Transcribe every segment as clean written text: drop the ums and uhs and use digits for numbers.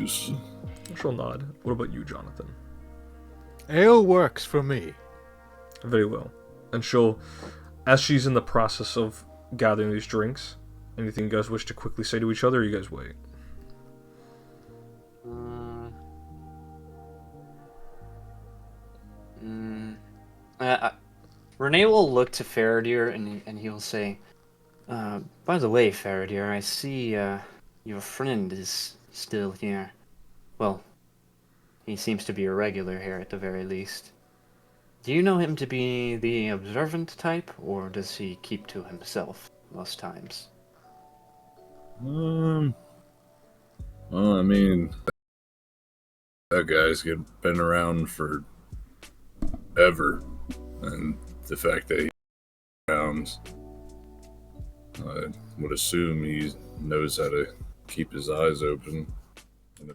She'll nod. What about you, Jonathan? Ale works for me. Very well. And she'll, as she's in the process of gathering these drinks, anything you guys wish to quickly say to each other, or you guys wait? Renee will look to Faradir and he'll say, by the way, Faradir, I see your friend is still here. Well, he seems to be a regular here at the very least. Do you know him to be the observant type, or does he keep to himself most times? Well, I mean, that guy's been around for ever, and the fact that he rounds, I would assume he knows how to keep his eyes open.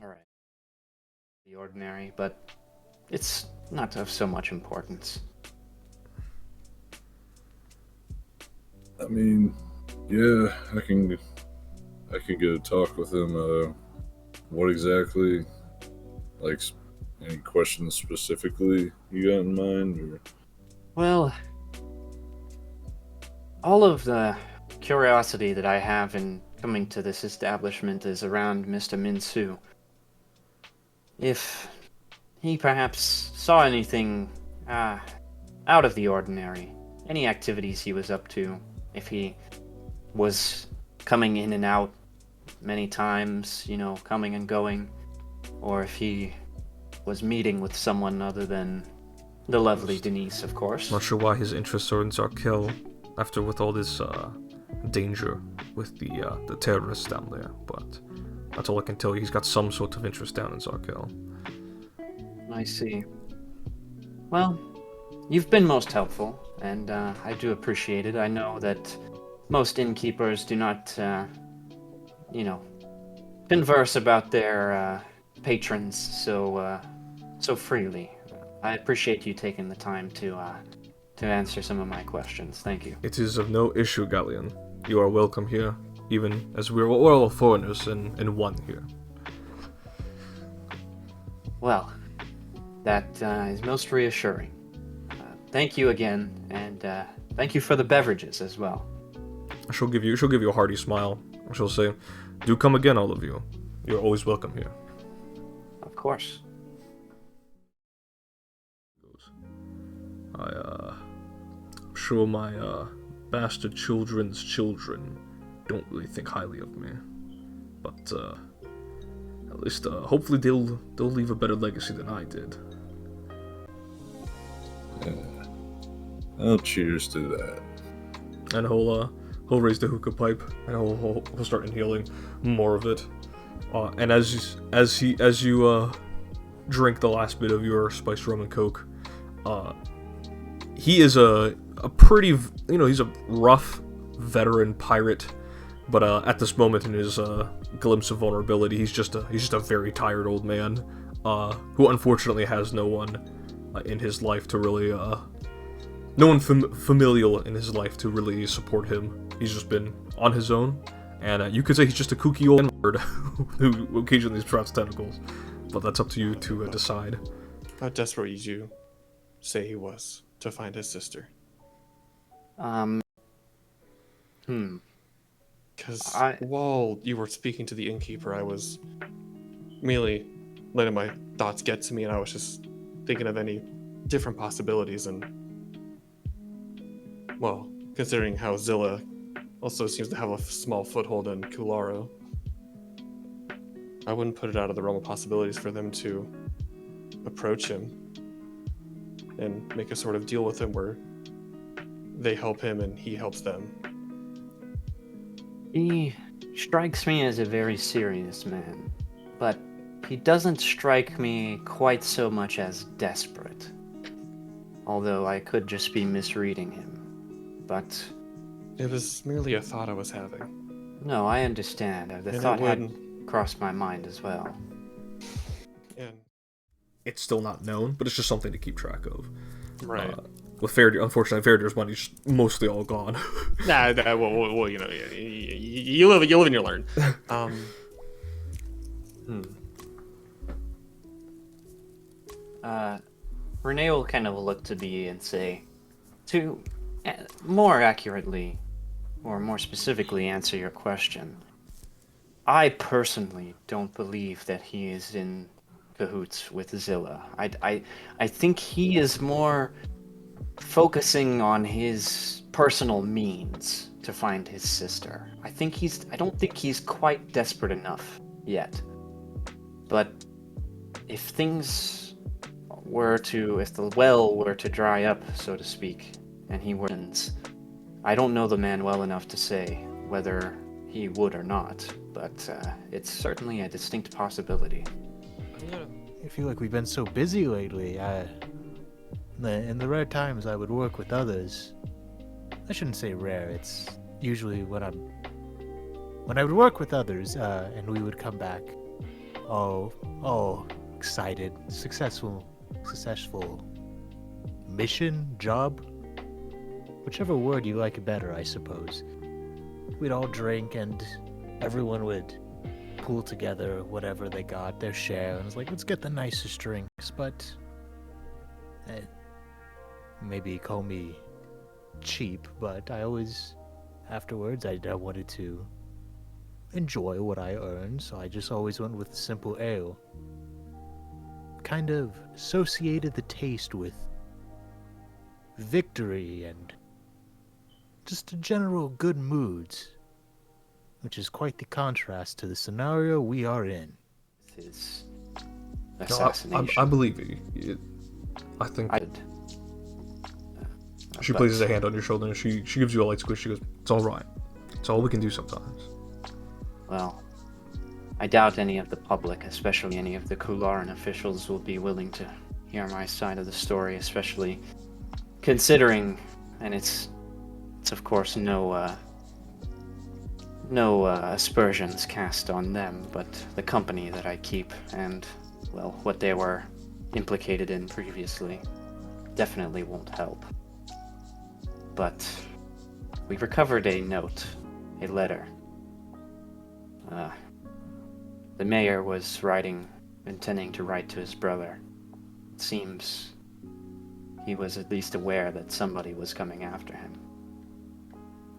Alright. The ordinary, but it's not of so much importance. I mean, yeah, I can go talk with him. What exactly? Like, any questions specifically you got in mind? Or? Well, all of the curiosity that I have in coming to this establishment is around Mr. Min-soo. If he perhaps saw anything out of the ordinary, any activities he was up to, if he was coming in and out many times, you know, coming and going, or if he was meeting with someone other than the lovely Denise, of course. Not sure why his interests are in Zarkel, after with all this danger with the terrorists down there, but that's all I can tell you. He's got some sort of interest down in Zarkel. I see. Well, you've been most helpful, and I do appreciate it. I know that most innkeepers do not, you know, converse about their patrons so freely. I appreciate you taking the time to answer some of my questions. Thank you. It is of no issue, Galleon. You are welcome here, even as we're all foreigners in one here. Well, that is most reassuring. Thank you again, and thank you for the beverages as well. She'll give you a hearty smile. She'll say, "Do come again, all of you. You're always welcome here." Of course. I'm sure my bastard children's children don't really think highly of me, but at least hopefully they'll leave a better legacy than I did. Yeah. Well, cheers to that. And he'll raise the hookah pipe and he'll start inhaling more of it. And as you drink the last bit of your spiced rum and coke, he is a pretty, you know, he's a rough veteran pirate, but at this moment in his glimpse of vulnerability, he's just a very tired old man who unfortunately has no one in his life to really no one familial in his life to really support him. He's just been on his own, and you could say he's just a kooky old nerd who occasionally sprouts tentacles, but that's up to you to decide. How desperate would you say he was to find his sister? Because while you were speaking to the innkeeper, I was merely letting my thoughts get to me, and I was just thinking of any different possibilities. And, well, considering how Zilla also seems to have a small foothold in Kularo, I wouldn't put it out of the realm of possibilities for them to approach him and make a sort of deal with him where they help him and he helps them. He strikes me as a very serious man, but he doesn't strike me quite so much as desperate. Although I could just be misreading him. But it was merely a thought I was having. No, I understand. The thought had crossed my mind as well. And it's still not known, but it's just something to keep track of. Right. With Faradir, unfortunately, Faradir's money's just mostly all gone. Well, you know, you live and you learn. Renee will kind of look to B and say, to more accurately, or more specifically answer your question, I personally don't believe that he is in cahoots with Zilla. I think he is more focusing on his personal means to find his sister. I don't think he's quite desperate enough yet. But if the well were to dry up, so to speak, and he wins, I don't know the man well enough to say whether he would or not, but it's certainly a distinct possibility. I feel like we've been so busy lately. In the rare times I would work with others, I shouldn't say rare, it's usually when I would work with others, and we would come back all excited, successful mission, job, whichever word you like better, I suppose. We'd all drink and everyone would pool together whatever they got, their share, and it was like, let's get the nicest drinks, but maybe call me cheap, but I always, afterwards, I wanted to enjoy what I earned, so I just always went with a simple ale. Kind of associated the taste with victory and just a general good moods, which is quite the contrast to the scenario we are in. His No, assassination. I believe you. I think she But- places a hand on your shoulder and she gives you a light squish. She goes, "It's all right. It's all we can do sometimes." Well, I doubt any of the public, especially any of the Kularan officials, will be willing to hear my side of the story, especially considering, and it's of course no aspersions cast on them, but the company that I keep and, well, what they were implicated in previously definitely won't help. But we recovered a note, a letter. The mayor was intending to write to his brother. It seems he was at least aware that somebody was coming after him.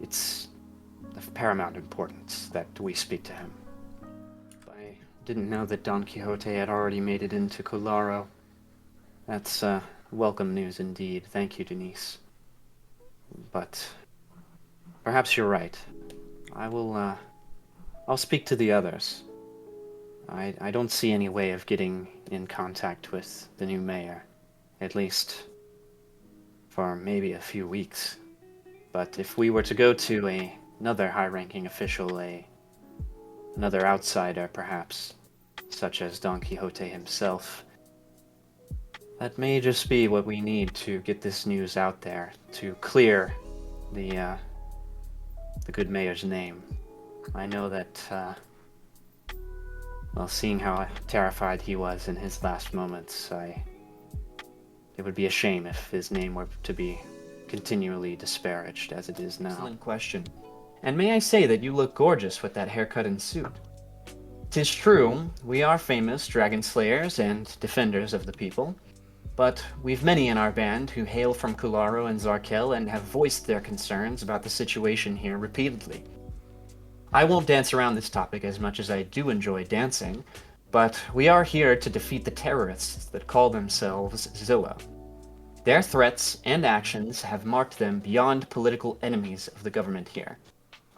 It's of paramount importance that we speak to him. I didn't know that Don Quixote had already made it into Kularo. That's welcome news indeed. Thank you, Denise. But perhaps you're right. I'll speak to the others. I don't see any way of getting in contact with the new mayor, at least for maybe a few weeks. But if we were to go to another high-ranking official, another outsider perhaps, such as Don Quixote himself, that may just be what we need to get this news out there, to clear the good mayor's name. I know that, well, seeing how terrified he was in his last moments, it would be a shame if his name were to be continually disparaged as it is now. Excellent question. And may I say that you look gorgeous with that haircut and suit. 'Tis true, we are famous dragon slayers and defenders of the people, but we've many in our band who hail from Kularo and Zarkel and have voiced their concerns about the situation here repeatedly. I won't dance around this topic as much as I do enjoy dancing, but we are here to defeat the terrorists that call themselves Zilla. Their threats and actions have marked them beyond political enemies of the government here.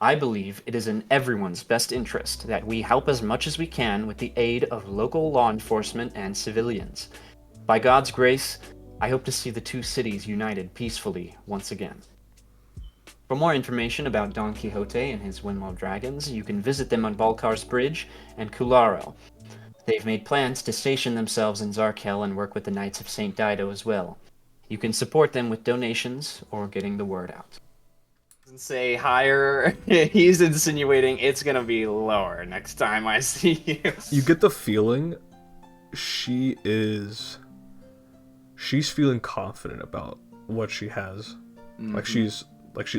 I believe it is in everyone's best interest that we help as much as we can with the aid of local law enforcement and civilians. By God's grace, I hope to see the two cities united peacefully once again. For more information about Don Quixote and his Windmill Dragons, you can visit them on Balkar's Bridge and Kularo. They've made plans to station themselves in Zarkel and work with the Knights of St. Dido as well. You can support them with donations or getting the word out. Say higher, he's insinuating it's gonna be lower next time I see you. You get the feeling she's feeling confident about what she has. Mm-hmm.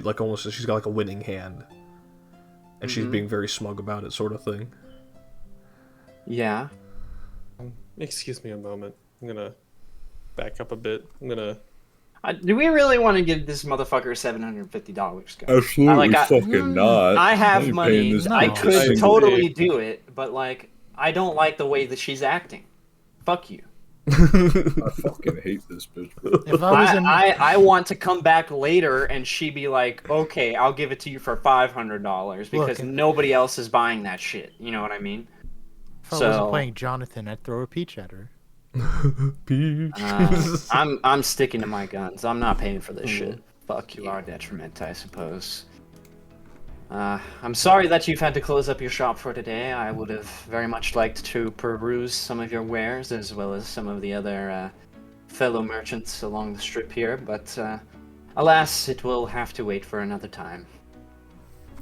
Like almost she's got like a winning hand, and she's being very smug about it, sort of thing. Yeah. Excuse me a moment. I'm gonna back up a bit. I'm gonna. Do we really want to give this motherfucker $750, guys? Absolutely fucking not. I have ain't money. paying this I bitch a could single totally day. do it, but like, I don't like the way that she's acting. Fuck you. I fucking hate this bitch. If I was in, I want to come back later and she be like, okay, I'll give it to you for $500 because Look, nobody else is buying that shit. You know what I mean? if I wasn't playing Jonathan, I'd throw a peach at her. Peach. I'm sticking to my guns. I'm not paying for this shit. Fuck you, our detriment, I suppose. I'm sorry that you've had to close up your shop for today. I would have very much liked to peruse some of your wares as well as some of the other fellow merchants along the strip here, but alas, it will have to wait for another time.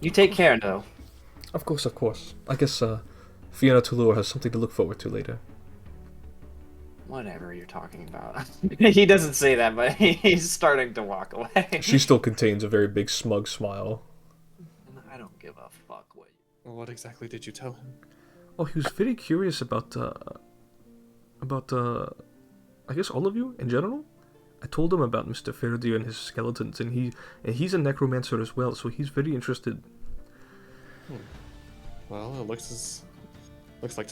You take care, though. Of course, of course. I guess Fiona Toulour has something to look forward to later. Whatever you're talking about. He doesn't say that, but he's starting to walk away. She still contains a very big smug smile. I don't give a fuck what you... Well, what exactly did you tell him? Oh, he was very curious about I guess all of you in general. I told him about Mr. Faraday and his skeletons, and he's a necromancer as well, so he's very interested. Well, it looks like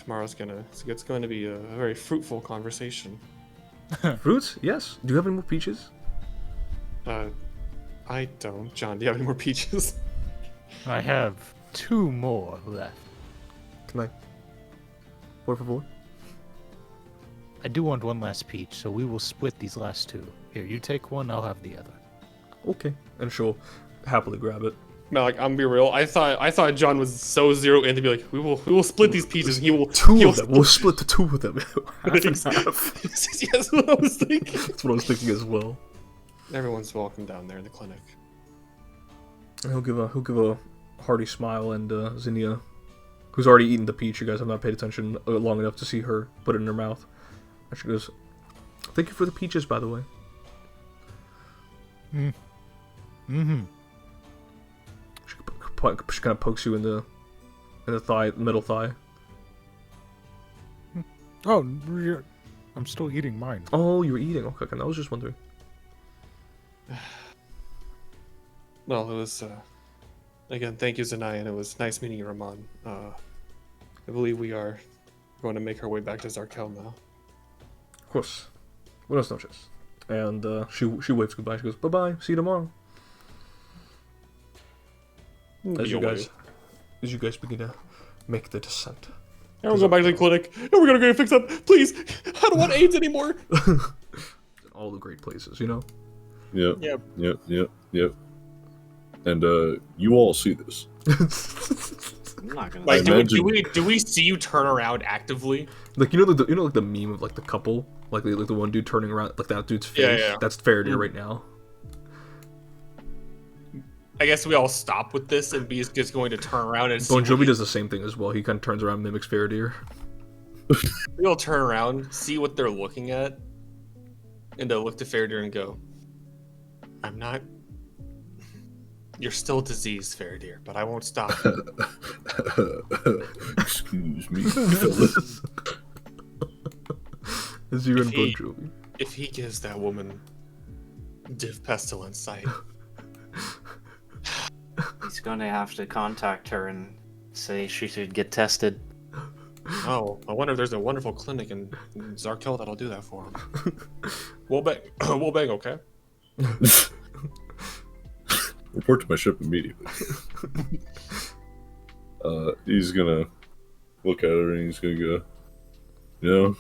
it's going to be a very fruitful conversation. Fruits? Yes. Do you have any more peaches? I don't. John, do you have any more peaches? I have 2 more left. Can I? Por favor? I do want 1 last peach, so we will split these last 2. Here, you take 1, I'll have the other. Okay. And she'll happily grab it. No, like I'm be real. I thought John was so zero in to be like, we will split these peaches. And he will Two of them. We'll split the 2 of them. Half and half. Yes, that's what I was thinking. That's what I was thinking as well. Everyone's welcome down there in the clinic. And he'll give a hearty smile, and Zinnia, who's already eaten the peach, you guys have not paid attention long enough to see her put it in her mouth. And she goes, "Thank you for the peaches, by the way." Mm-hmm. She kind of pokes you in the thigh, middle thigh. Oh, I'm still eating mine. Oh, you were eating. Okay, I was just wondering. Well, it was again, thank you, Zanai, and it was nice meeting you, Ramon. I believe we are going to make our way back to Zarkel now. Of course. Buenas noches. And she waves goodbye. She goes, "Bye-bye. See you tomorrow." As you guys begin to make the descent. Now we're going back to the clinic, and we're gonna get it fixed up. Please, I don't want AIDS anymore. All the great places, you know. Yep. And you all see this. I'm not gonna... Like, I do we see you turn around actively? Like you know like the meme of like the couple, like the one dude turning around, like that dude's face. Yeah. That's Faraday right now. I guess we all stop with this, and B is just going to turn around and see. Bon Jovi does the same thing as well. He kind of turns around and mimics Faraday. We all turn around, see what they're looking at, and they'll look to Faraday and go, "I'm not. You're still diseased, Faraday, but I won't stop." Excuse me, fellas. As you and Bon Jovi. If he gives that woman div pestilence, He's gonna have to contact her and say she should get tested. Oh, I wonder if there's a wonderful clinic in Zarkel that'll do that for him. We'll bang, okay? Report to my ship immediately. He's gonna look at her and he's gonna go, you know,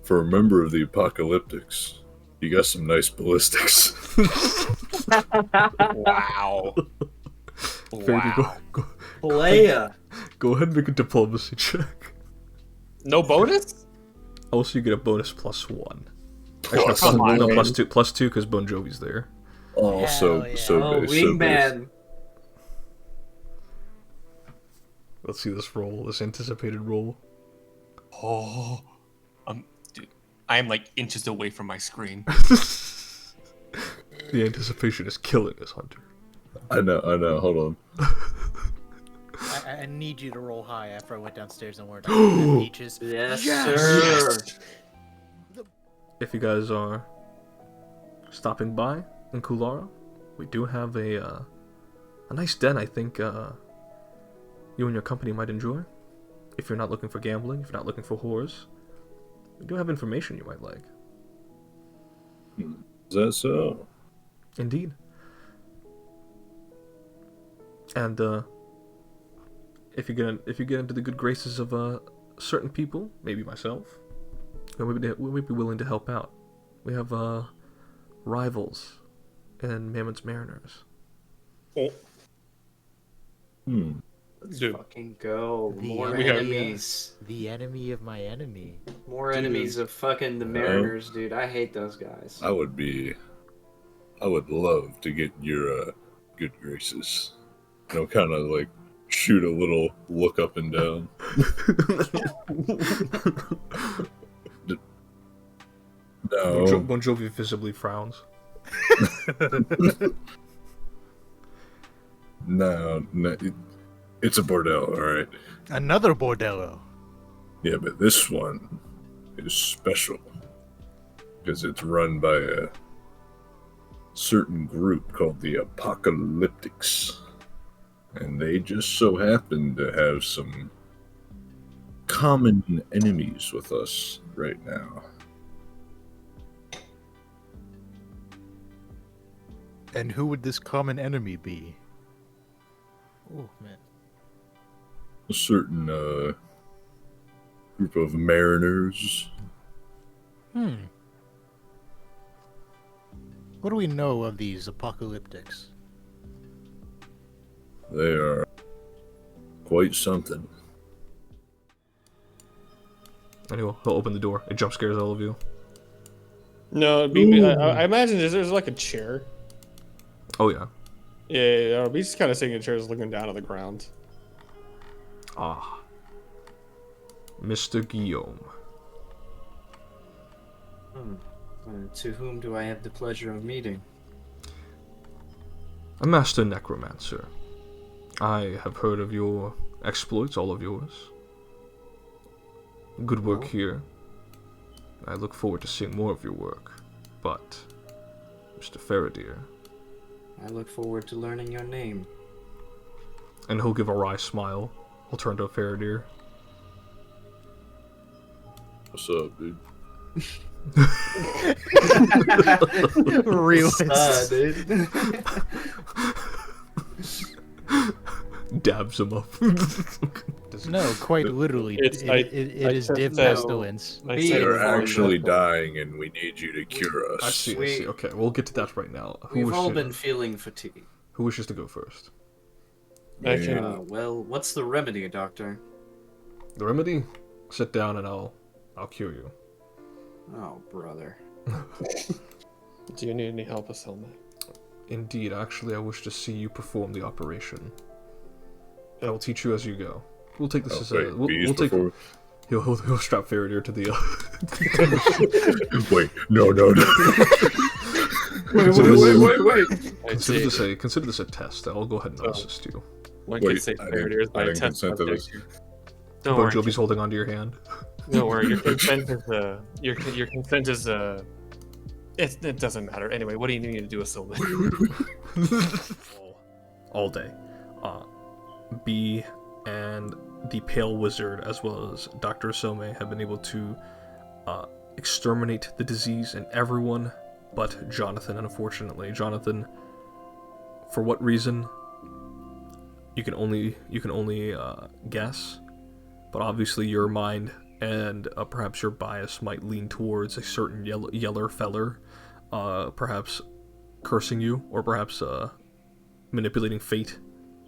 for a member of the Apocalyptics, you got some nice ballistics. Wow. Faraday, Leia. go ahead and make a diplomacy check. No bonus? Also, you get a bonus +1. Oh, come on, No, man. +2 because Bon Jovi's there. Oh, so yeah. so Oh, base, so base. wingman. Let's see this roll, this anticipated roll. Oh, dude, I am like inches away from my screen. The anticipation is killing us, Hunter. I know. Hold on. I need you to roll high after I went downstairs and weren't peaches. Yes, Yes! sir. if you guys are stopping by in Kulara, we do have a nice den I think you and your company might enjoy. If you're not looking for gambling, if you're not looking for whores, we do have information you might like. Is that so? Indeed. And if you get into the good graces of certain people, maybe myself, we would be willing to help out. We have rivals in Mammoth's Mariners. Oh, Let's dude. fucking go. The More enemy- enemies. The enemy of my enemy. More Dude. enemies of fucking the Mariners, dude. I hate those guys. I would love to get your good graces. Kind of like shoot a little look up and down. No. Bon Jovi visibly frowns. No, it's a bordello, alright. Another bordello. Yeah, but this one is special because it's run by a certain group called the Apocalyptics. And they just so happen to have some common enemies with us right now. And who would this common enemy be? Oh, man. A certain group of mariners. What do we know of these apocalyptics? They are quite something. Anyway, he'll open the door. It jump scares all of you. No, it'd be, I imagine there's like a chair. Oh yeah. Yeah, he's just kind of sitting in chairs looking down at the ground. Ah. Mr. Guillaume. To whom do I have the pleasure of meeting? A master necromancer. I have heard of your exploits, all of yours. Good work here. I look forward to seeing more of your work. But, Mr. Faradir. I look forward to learning your name. And he'll give a wry smile. He'll turn to Faradir. What's up, dude? Realist. Dude. Dabs him up. No, quite literally. It's- It I is just div said- pestilence. I We said You're are actually vulnerable. dying, and we need you to cure us. I see. Okay, we'll get to that right now. We've all been feeling fatigue. Who wishes to go first? I can, Well, what's the remedy, Doctor? The remedy? Sit down and I'll cure you. Oh, brother. do you need any help, Isilme? Indeed, actually, I wish to see you perform the operation. I will teach you as you go. We'll take this as a. We'll take. He'll strap Faradir to the. Wait, no. Wait. Consider this a test. I'll go ahead and assist you. One Wait, can say I Faradir is didn't- my I didn't test consent to subject this. here. Don't Bon worry. Jovi's holding onto your hand. Don't worry. Your consent is your consent is it doesn't matter. Anyway, what do you need me to do, Isilme? All day. B and the Pale Wizard, as well as Dr. Isilme, have been able to exterminate the disease in everyone but Jonathan. And unfortunately, Jonathan, for what reason, you can only guess. But obviously, your mind and perhaps your bias might lean towards a certain yeller feller, perhaps cursing you, or perhaps manipulating fate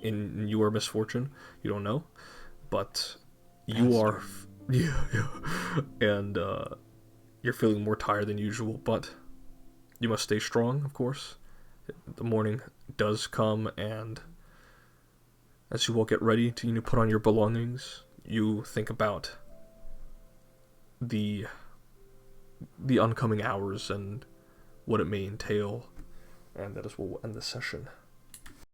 in your misfortune. You don't know, but you are, and you're feeling more tired than usual. But you must stay strong, of course. The morning does come, and as you all get ready to put on your belongings, you think about the oncoming hours and what it may entail, and that is what will end the session.